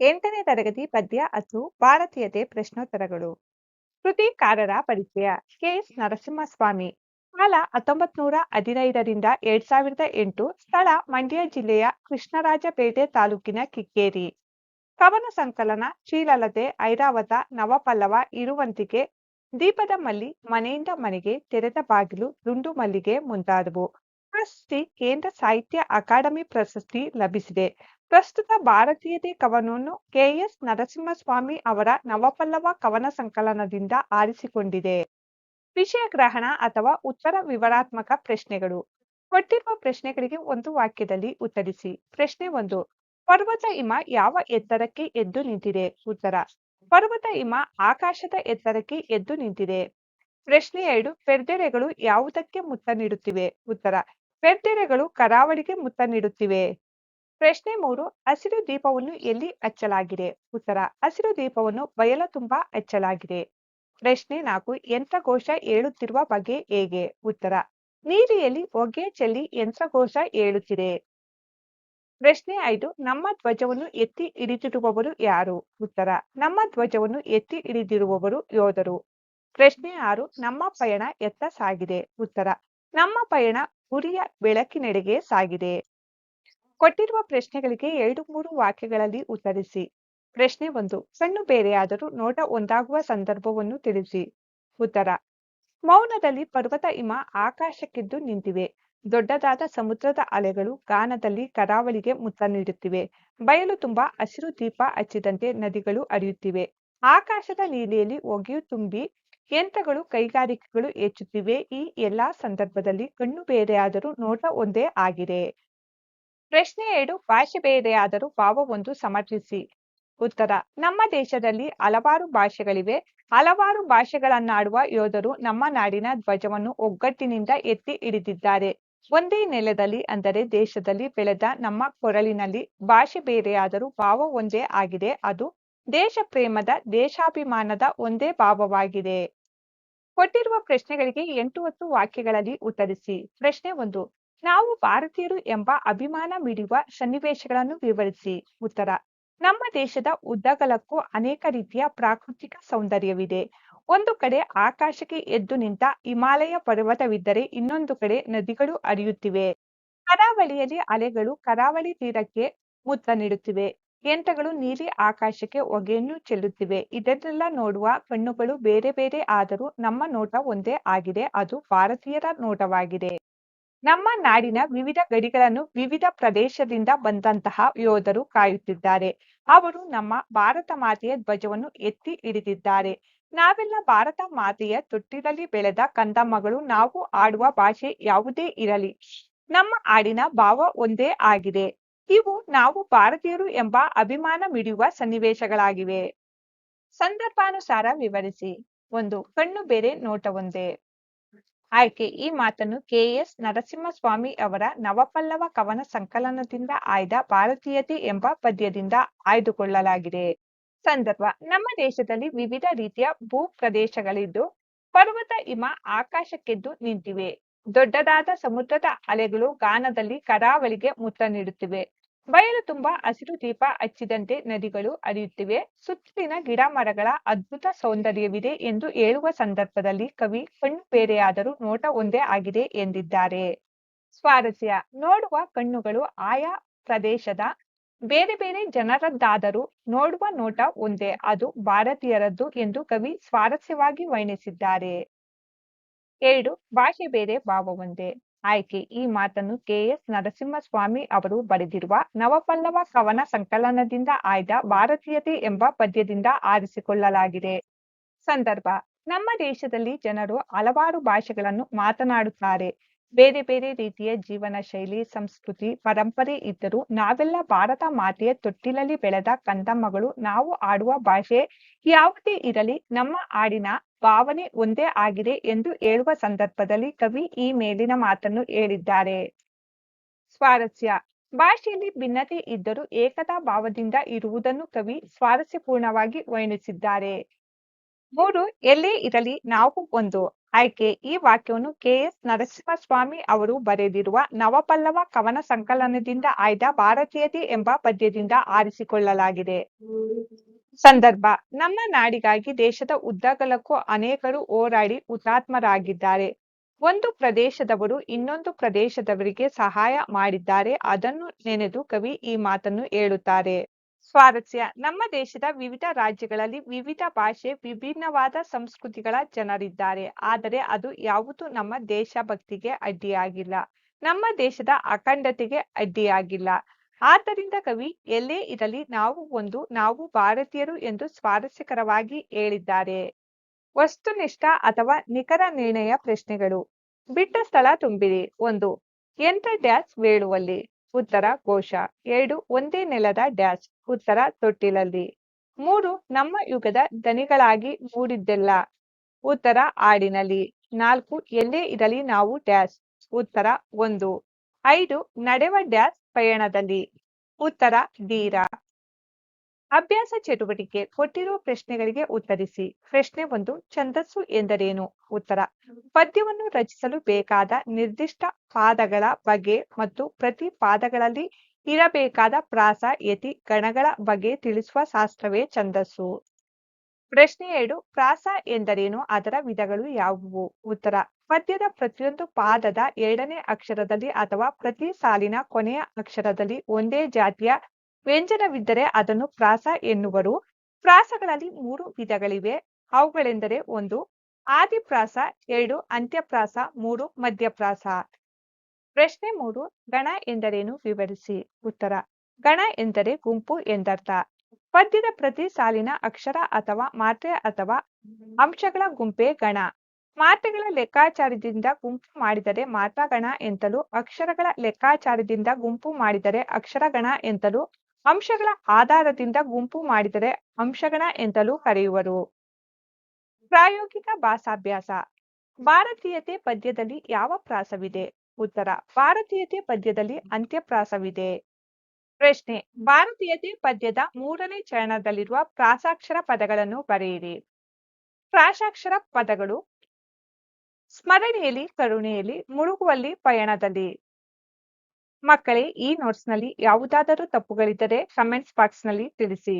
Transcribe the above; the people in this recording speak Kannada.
8ನೇ ತರಗತಿ ಪದ್ಯ 10 ಭಾರತೀಯತೆ ಪ್ರಶ್ನೋತ್ತರಗಳು. ಕೃತಿಕಾರರ ಪರಿಚಯ. ಕೆ.ಎಸ್. ನರಸಿಂಹಸ್ವಾಮಿ. ಕಾಲ 1915 2008. ಸ್ಥಳ ಮಂಡ್ಯ ಜಿಲ್ಲೆಯ ಕೃಷ್ಣರಾಜಪೇಟೆ ತಾಲೂಕಿನ ಕಿಕ್ಕೇರಿ. ಕವನ ಸಂಕಲನ ಶ್ರೀಲಲತೆ, ಐರಾವತ, ನವಪಲ್ಲವ, ಇರುವಂತಿಕೆ, ದೀಪದ ಮಲ್ಲಿ, ಮನೆಯಿಂದ ಮನೆಗೆ, ತೆರೆದ ಬಾಗಿಲು, ದುಂಡು ಮಲ್ಲಿಗೆ ಮುಂತಾದವು. ಪ್ರಶಸ್ತಿ ಕೇಂದ್ರ ಸಾಹಿತ್ಯ ಅಕಾಡೆಮಿ ಪ್ರಶಸ್ತಿ ಲಭಿಸಿದೆ. ಪ್ರಸ್ತುತ ಭಾರತೀಯತೆ ಕವನವನ್ನು ಕೆ.ಎಸ್. ನರಸಿಂಹಸ್ವಾಮಿ ಅವರ ನವಪಲ್ಲವ ಕವನ ಸಂಕಲನದಿಂದ ಆರಿಸಿಕೊಂಡಿದೆ. ವಿಷಯ ಗ್ರಹಣ ಅಥವಾ ಉತ್ತರ ವಿವರಾತ್ಮಕ ಪ್ರಶ್ನೆಗಳು. ಕೊಟ್ಟಿರುವ ಪ್ರಶ್ನೆಗಳಿಗೆ ಒಂದು ವಾಕ್ಯದಲ್ಲಿ ಉತ್ತರಿಸಿ. ಪ್ರಶ್ನೆ 1. ಪರ್ವತ ಹಿಮ ಯಾವ ಎತ್ತರಕ್ಕೆ ಎದ್ದು ನಿಂತಿದೆ? ಉತ್ತರ. ಪರ್ವತ ಹಿಮ ಆಕಾಶದ ಎತ್ತರಕ್ಕೆ ಎದ್ದು ನಿಂತಿದೆ. ಪ್ರಶ್ನೆ 2. ಪೆರ್ದೆರೆಗಳು ಯಾವುದಕ್ಕೆ ಮುತ್ತ ನೀಡುತ್ತಿವೆ? ಉತ್ತರ. ಪೆರ್ದೆರೆಗಳು ಕರಾವಳಿಗೆ ಮುತ್ತ ನೀಡುತ್ತಿವೆ. ಪ್ರಶ್ನೆ 3. ಹಸಿರು ದೀಪವನ್ನು ಎಲ್ಲಿ ಹಚ್ಚಲಾಗಿದೆ? ಉತ್ತರ. ಹಸಿರು ದೀಪವನ್ನು ಬಯಲು ತುಂಬಾ ಹಚ್ಚಲಾಗಿದೆ. ಪ್ರಶ್ನೆ 4. ಯಂತ್ರಘೋಷ ಏಳುತ್ತಿರುವ ಬಗೆ ಹೇಗೆ? ಉತ್ತರ. ನೀಲಿಯಲ್ಲಿ ಹೊಗೆ ಚೆಲ್ಲಿ ಯಂತ್ರಘೋಷ ಏಳುತ್ತಿದೆ. ಪ್ರಶ್ನೆ 5. ನಮ್ಮ ಧ್ವಜವನ್ನು ಎತ್ತಿ ಹಿಡಿದಿರುವವರು ಯಾರು? ಉತ್ತರ. ನಮ್ಮ ಧ್ವಜವನ್ನು ಎತ್ತಿ ಹಿಡಿದಿರುವವರು ಯೋಧರು. ಪ್ರಶ್ನೆ 6. ನಮ್ಮ ಪಯಣ ಎತ್ತ ಸಾಗಿದೆ? ಉತ್ತರ. ನಮ್ಮ ಪಯಣ ಗುರಿಯ ಬೆಳಕಿನೆಡೆಗೆ ಸಾಗಿದೆ. ಕೊಟ್ಟಿರುವ ಪ್ರಶ್ನೆಗಳಿಗೆ 2-3 ವಾಕ್ಯಗಳಲ್ಲಿ ಉತ್ತರಿಸಿ. ಪ್ರಶ್ನೆ 1. ಕಣ್ಣು ಬೇರೆಯಾದರೂ ನೋಟ ಒಂದಾಗುವ ಸಂದರ್ಭವನ್ನು ತಿಳಿಸಿ. ಉತ್ತರ. ಮೌನದಲ್ಲಿ ಪರ್ವತ ಹಿಮ ಆಕಾಶಕ್ಕೆದ್ದು ನಿಂತಿವೆ. ದೊಡ್ಡದಾದ ಸಮುದ್ರದ ಅಲೆಗಳು ಗಾನದಲ್ಲಿ ಕರಾವಳಿಗೆ ಮುತ್ತ ನೀಡುತ್ತಿವೆ. ಬಯಲು ತುಂಬಾ ಹಸಿರು ದೀಪ ಹಚ್ಚಿದಂತೆ ನದಿಗಳು ಹರಿಯುತ್ತಿವೆ. ಆಕಾಶದ ನೀಲಿಯಲ್ಲಿ ಹೊಗೆಯು ತುಂಬಿ ಯಂತ್ರಗಳು ಕೈಗಾರಿಕೆಗಳು ಹೆಚ್ಚುತ್ತಿವೆ. ಈ ಎಲ್ಲಾ ಸಂದರ್ಭದಲ್ಲಿ ಕಣ್ಣು ಬೇರೆಯಾದರೂ ನೋಟ ಒಂದೇ ಆಗಿದೆ. ಪ್ರಶ್ನೆ 2. ಭಾಷೆ ಬೇರೆಯಾದರೂ ಭಾವವೊಂದು ಸಮರ್ಥಿಸಿ. ಉತ್ತರ. ನಮ್ಮ ದೇಶದಲ್ಲಿ ಹಲವಾರು ಭಾಷೆಗಳಿವೆ. ಹಲವಾರು ಭಾಷೆಗಳನ್ನಾಡುವ ಯೋಧರು ನಮ್ಮ ನಾಡಿನ ಧ್ವಜವನ್ನು ಒಗ್ಗಟ್ಟಿನಿಂದ ಎತ್ತಿ ಹಿಡಿದಿದ್ದಾರೆ. ಒಂದೇ ನೆಲದಲ್ಲಿ ಅಂದರೆ ದೇಶದಲ್ಲಿ ಬೆಳೆದ ನಮ್ಮ ಕೊರಳಿನಲ್ಲಿ ಭಾಷೆ ಬೇರೆಯಾದರೂ ಭಾವ ಒಂದೇ ಆಗಿದೆ. ಅದು ದೇಶ ಪ್ರೇಮದ, ದೇಶಾಭಿಮಾನದ ಒಂದೇ ಭಾವವಾಗಿದೆ. ಕೊಟ್ಟಿರುವ ಪ್ರಶ್ನೆಗಳಿಗೆ 8-10 ವಾಕ್ಯಗಳಲ್ಲಿ ಉತ್ತರಿಸಿ. ಪ್ರಶ್ನೆ 1. ನಾವು ಭಾರತೀಯರು ಎಂಬ ಅಭಿಮಾನ ಮಿಡಿಯುವ ಸನ್ನಿವೇಶಗಳನ್ನು ವಿವರಿಸಿ. ಉತ್ತರ. ನಮ್ಮ ದೇಶದ ಉದ್ದಗಲಕ್ಕೂ ಅನೇಕ ರೀತಿಯ ಪ್ರಾಕೃತಿಕ ಸೌಂದರ್ಯವಿದೆ. ಒಂದು ಕಡೆ ಆಕಾಶಕ್ಕೆ ಎದ್ದು ನಿಂತ ಹಿಮಾಲಯ ಪರ್ವತವಿದ್ದರೆ ಇನ್ನೊಂದು ಕಡೆ ನದಿಗಳು ಹರಿಯುತ್ತಿವೆ. ಕರಾವಳಿಯಲ್ಲಿ ಅಲೆಗಳು ಕರಾವಳಿ ತೀರಕ್ಕೆ ಮುತ್ತ ನೀಡುತ್ತಿವೆ. ಯಂತ್ರಗಳು ನೀಲಿ ಆಕಾಶಕ್ಕೆ ಹೊಗೆಯನ್ನು ಚೆಲ್ಲುತ್ತಿವೆ. ಇದನ್ನೆಲ್ಲ ನೋಡುವ ಕಣ್ಣುಗಳು ಬೇರೆ ಬೇರೆ ಆದರೂ ನಮ್ಮ ನೋಟ ಒಂದೇ ಆಗಿದೆ. ಅದು ಭಾರತೀಯರ ನೋಟವಾಗಿದೆ. ನಮ್ಮ ನಾಡಿನ ವಿವಿಧ ಗಡಿಗಳನ್ನು ವಿವಿಧ ಪ್ರದೇಶದಿಂದ ಬಂದಂತಹ ಯೋಧರು ಕಾಯುತ್ತಿದ್ದಾರೆ. ಅವರು ನಮ್ಮ ಭಾರತ ಮಾತೆಯ ಧ್ವಜವನ್ನು ಎತ್ತಿ ಹಿಡಿದಿದ್ದಾರೆ. ನಾವೆಲ್ಲ ಭಾರತ ಮಾತೆಯ ತೊಟ್ಟಿಲಲ್ಲಿ ಬೆಳೆದ ಕಂದಮ್ಮಗಳು. ನಾವು ಆಡುವ ಭಾಷೆ ಯಾವುದೇ ಇರಲಿ, ನಮ್ಮ ಹಾಡಿನ ಭಾವ ಒಂದೇ ಆಗಿದೆ. ಇವು ನಾವು ಭಾರತೀಯರು ಎಂಬ ಅಭಿಮಾನ ಮಿಡಿಯುವ ಸನ್ನಿವೇಶಗಳಾಗಿವೆ. ಸಂದರ್ಭಾನುಸಾರ ವಿವರಿಸಿ. 1. ಕಣ್ಣು ಬೇರೆ ನೋಟ ಒಂದೇ. ಆಯ್ಕೆ. ಈ ಮಾತನ್ನು ಕೆ.ಎಸ್. ನರಸಿಂಹಸ್ವಾಮಿ ಅವರ ನವಪಲ್ಲವ ಕವನ ಸಂಕಲನದಿಂದ ಆಯ್ದ ಭಾರತೀಯತೆ ಎಂಬ ಪದ್ಯದಿಂದ ಆಯ್ದುಕೊಳ್ಳಲಾಗಿದೆ. ಸಂದರ್ಭ. ನಮ್ಮ ದೇಶದಲ್ಲಿ ವಿವಿಧ ರೀತಿಯ ಭೂ ಪ್ರದೇಶಗಳಿದ್ದು ಪರ್ವತ ಹಿಮ ಆಕಾಶಕ್ಕೆದ್ದು ನಿಂತಿವೆ. ದೊಡ್ಡದಾದ ಸಮುದ್ರದ ಅಲೆಗಳು ಗಾನದಲ್ಲಿ ಕರಾವಳಿಗೆ ಮುತ್ತ ನೀಡುತ್ತಿವೆ. ಬಯಲು ತುಂಬಾ ಹಸಿರು ದೀಪ ಹಚ್ಚಿದಂತೆ ನದಿಗಳು ಹರಿಯುತ್ತಿವೆ. ಸುತ್ತಲಿನ ಗಿಡ ಮರಗಳ ಅದ್ಭುತ ಸೌಂದರ್ಯವಿದೆ ಎಂದು ಹೇಳುವ ಸಂದರ್ಭದಲ್ಲಿ ಕವಿ ಕಣ್ಣು ಬೇರೆಯಾದರೂ ನೋಟ ಒಂದೇ ಆಗಿದೆ ಎಂದಿದ್ದಾರೆ. ಸ್ವಾರಸ್ಯ. ನೋಡುವ ಕಣ್ಣುಗಳು ಆಯಾ ಪ್ರದೇಶದ ಬೇರೆ ಬೇರೆ ಜನರದ್ದಾದರೂ ನೋಡುವ ನೋಟ ಒಂದೇ. ಅದು ಭಾರತೀಯರದ್ದು ಎಂದು ಕವಿ ಸ್ವಾರಸ್ಯವಾಗಿ ವರ್ಣಿಸಿದ್ದಾರೆ. 2. ಭಾಷೆ ಬೇರೆ ಭಾವ ಒಂದೇ. ಆಯ್ಕೆ. ಈ ಮಾತನ್ನು ಕೆ.ಎಸ್. ನರಸಿಂಹಸ್ವಾಮಿ ಅವರು ಬರೆದಿರುವ ನವಪಲ್ಲವ ಕವನ ಸಂಕಲನದಿಂದ ಆಯ್ದ ಭಾರತೀಯತೆ ಎಂಬ ಪದ್ಯದಿಂದ ಆರಿಸಿಕೊಳ್ಳಲಾಗಿದೆ. ಸಂದರ್ಭ. ನಮ್ಮ ದೇಶದಲ್ಲಿ ಜನರು ಹಲವಾರು ಭಾಷೆಗಳನ್ನು ಮಾತನಾಡುತ್ತಾರೆ. ಬೇರೆ ಬೇರೆ ರೀತಿಯ ಜೀವನ ಶೈಲಿ, ಸಂಸ್ಕೃತಿ, ಪರಂಪರೆ ಇದ್ದರೂ ನಾವೆಲ್ಲ ಭಾರತ ಮಾತೆಯ ತೊಟ್ಟಿಲಲ್ಲಿ ಬೆಳೆದ ಕಂದಮ್ಮಗಳು. ನಾವು ಆಡುವ ಭಾಷೆ ಯಾವುದೇ ಇರಲಿ, ನಮ್ಮ ಹಾಡಿನ ಭಾವನೆ ಒಂದೇ ಆಗಿದೆ ಎಂದು ಹೇಳುವ ಸಂದರ್ಭದಲ್ಲಿ ಕವಿ ಈ ಮೇಲಿನ ಮಾತನ್ನು ಹೇಳಿದ್ದಾರೆ. ಸ್ವಾರಸ್ಯ. ಭಾಷೆಯಲ್ಲಿ ಭಿನ್ನತೆ ಇದ್ದರೂ ಏಕತಾ ಭಾವದಿಂದ ಇರುವುದನ್ನು ಕವಿ ಸ್ವಾರಸ್ಯಪೂರ್ಣವಾಗಿ ವರ್ಣಿಸಿದ್ದಾರೆ. 3. ಎಲ್ಲೇ ಇರಲಿ ನಾವು ಒಂದು. ಆಯ್ಕೆ ಈ ವಾಕ್ಯವನ್ನು ಕೆ.ಎಸ್. ನರಸಿಂಹಸ್ವಾಮಿ ಅವರು ಬರೆದಿರುವ ನವಪಲ್ಲವ ಕವನ ಸಂಕಲನದಿಂದ ಆಯ್ದ ಭಾರತೀಯತೆ ಎಂಬ ಪದ್ಯದಿಂದ ಆರಿಸಿಕೊಳ್ಳಲಾಗಿದೆ. ಸಂದರ್ಭ ನಮ್ಮ ನಾಡಿಗಾಗಿ ದೇಶದ ಉದ್ದಗಲಕ್ಕೂ ಅನೇಕರು ಹೋರಾಡಿ ಹುತಾತ್ಮರಾಗಿದ್ದಾರೆ. ಒಂದು ಪ್ರದೇಶದವರು ಇನ್ನೊಂದು ಪ್ರದೇಶದವರಿಗೆ ಸಹಾಯ ಮಾಡಿದ್ದಾರೆ. ಅದನ್ನು ನೆನೆದು ಕವಿ ಈ ಮಾತನ್ನು ಹೇಳುತ್ತಾರೆ. ಸ್ವಾರಸ್ಯ ನಮ್ಮ ದೇಶದ ವಿವಿಧ ರಾಜ್ಯಗಳಲ್ಲಿ ವಿವಿಧ ಭಾಷೆ, ವಿಭಿನ್ನವಾದ ಸಂಸ್ಕೃತಿಗಳ ಜನರಿದ್ದಾರೆ. ಆದರೆ ಅದು ಯಾವುದು ನಮ್ಮ ದೇಶಭಕ್ತಿಗೆ ಅಡ್ಡಿಯಾಗಿಲ್ಲ. ನಮ್ಮ ದೇಶದ ಅಖಂಡತೆಗೆ ಅಡ್ಡಿಯಾಗಿಲ್ಲ. ಆದ್ದರಿಂದ ಕವಿ ಎಲ್ಲೇ ಇರಲಿ ನಾವು ಒಂದು, ನಾವು ಭಾರತೀಯರು ಎಂದು ಸ್ವಾರಸ್ಯಕರವಾಗಿ ಹೇಳಿದ್ದಾರೆ. ವಸ್ತುನಿಷ್ಠ ಅಥವಾ ನಿಖರ ನಿರ್ಣಯ ಪ್ರಶ್ನೆಗಳು. ಬಿಟ್ಟ ಸ್ಥಳ ತುಂಬಿರಿ. 1. ಯಂತ್ರ ಡ್ಯಾಶ್ ಬೇಳುವಲ್ಲಿ. ಉತ್ತರ ಘೋಷ. 2. ಒಂದೇ ನೆಲದ ಡ್ಯಾಶ್. ಉತ್ತರ ತೊಟ್ಟಿಲಲ್ಲಿ. 3. ನಮ್ಮ ಯುಗದ ದನಿಗಳಾಗಿ ಮೂಡಿದ್ದೆಲ್ಲ. ಉತ್ತರ ಹಾಡಿನಲ್ಲಿ. 4. ಎಲ್ಲೇ ಇರಲಿ ನಾವು ಡ್ಯಾಶ್. ಉತ್ತರ 1. 5. ನಡೆವ ಡ್ಯಾಶ್ ಪಯಣದಲ್ಲಿ. ಉತ್ತರ ಧೀರ. ಅಭ್ಯಾಸ ಚಟುವಟಿಕೆ ಕೊಟ್ಟಿರುವ ಪ್ರಶ್ನೆಗಳಿಗೆ ಉತ್ತರಿಸಿ. ಪ್ರಶ್ನೆ 1. ಛಂದಸ್ಸು ಎಂದರೇನು? ಉತ್ತರ ಪದ್ಯವನ್ನು ರಚಿಸಲು ಬೇಕಾದ ನಿರ್ದಿಷ್ಟ ಪಾದಗಳ ಬಗೆ ಮತ್ತು ಪ್ರತಿ ಪಾದಗಳಲ್ಲಿ ಇರಬೇಕಾದ ಪ್ರಾಸ ಯತಿ ಗಣಗಳ ಬಗ್ಗೆ ತಿಳಿಸುವ ಶಾಸ್ತ್ರವೇ ಛಂದಸ್ಸು. ಪ್ರಶ್ನೆ 2. ಪ್ರಾಸ ಎಂದರೇನು? ಅದರ ವಿಧಗಳು ಯಾವುವು? ಉತ್ತರ ಪದ್ಯದ ಪ್ರತಿಯೊಂದು ಪಾದದ 2ನೇ ಅಕ್ಷರದಲ್ಲಿ ಅಥವಾ ಪ್ರತಿ ಸಾಲಿನ ಕೊನೆಯ ಅಕ್ಷರದಲ್ಲಿ ಒಂದೇ ಜಾತಿಯ ವ್ಯಂಜನವಿದ್ದರೆ ಅದನ್ನು ಪ್ರಾಸ ಎನ್ನುವರು. ಪ್ರಾಸಗಳಲ್ಲಿ 3 ವಿಧಗಳಿವೆ. ಅವುಗಳೆಂದರೆ 1. ಆದಿಪ್ರಾಸ, 2. ಅಂತ್ಯಪ್ರಾಸ, 3. ಮಧ್ಯಪ್ರಾಸ. ಪ್ರಶ್ನೆ 3. ಗಣ ಎಂದರೇನು? ವಿವರಿಸಿ. ಉತ್ತರ ಗಣ ಎಂದರೆ ಗುಂಪು ಎಂದರ್ಥ. ಪದ್ಯದ ಪ್ರತಿ ಸಾಲಿನ ಅಕ್ಷರ ಅಥವಾ ಮಾತ್ರೆ ಅಥವಾ ಅಂಶಗಳ ಗುಂಪೇ ಗಣ. ಮಾತ್ರೆಗಳ ಲೆಕ್ಕಾಚಾರದಿಂದ ಗುಂಪು ಮಾಡಿದರೆ ಮಾತ್ರಾಗಣ ಎಂತಲೂ, ಅಕ್ಷರಗಳ ಲೆಕ್ಕಾಚಾರದಿಂದ ಗುಂಪು ಮಾಡಿದರೆ ಅಕ್ಷರಗಣ ಎಂತಲೂ, ಅಂಶಗಳ ಆಧಾರದಿಂದ ಗುಂಪು ಮಾಡಿದರೆ ಅಂಶಗಣ ಎಂತಲೂ ಕರೆಯುವರು. ಪ್ರಾಯೋಗಿಕ ಭಾಷಾಭ್ಯಾಸ. ಭಾರತೀಯತೆ ಪದ್ಯದಲ್ಲಿ ಯಾವ ಪ್ರಾಸವಿದೆ? ಉತ್ತರ ಭಾರತೀಯತೆ ಪದ್ಯದಲ್ಲಿ ಅಂತ್ಯಪ್ರಾಸವಿದೆ. ಪ್ರಶ್ನೆ ಭಾರತೀಯತೆ ಪದ್ಯದ 3ನೇ ಚರಣದಲ್ಲಿರುವ ಪ್ರಾಸಾಕ್ಷರ ಪದಗಳನ್ನು ಬರೆಯಿರಿ. ಪ್ರಾಸಾಕ್ಷರ ಪದಗಳು ಸ್ಮರಣೆಯಲ್ಲಿ, ಕರುಣೆಯಲ್ಲಿ, ಮುಳುಗುವಲ್ಲಿ, ಪಯಣದಲ್ಲಿ. ಮಕ್ಕಳೇ, ಈ ನೋಟ್ಸ್ನಲ್ಲಿ ಯಾವುದಾದರೂ ತಪ್ಪುಗಳಿದ್ದರೆ ಕಮೆಂಟ್ಸ್ ಬಾಕ್ಸ್ನಲ್ಲಿ ತಿಳಿಸಿ.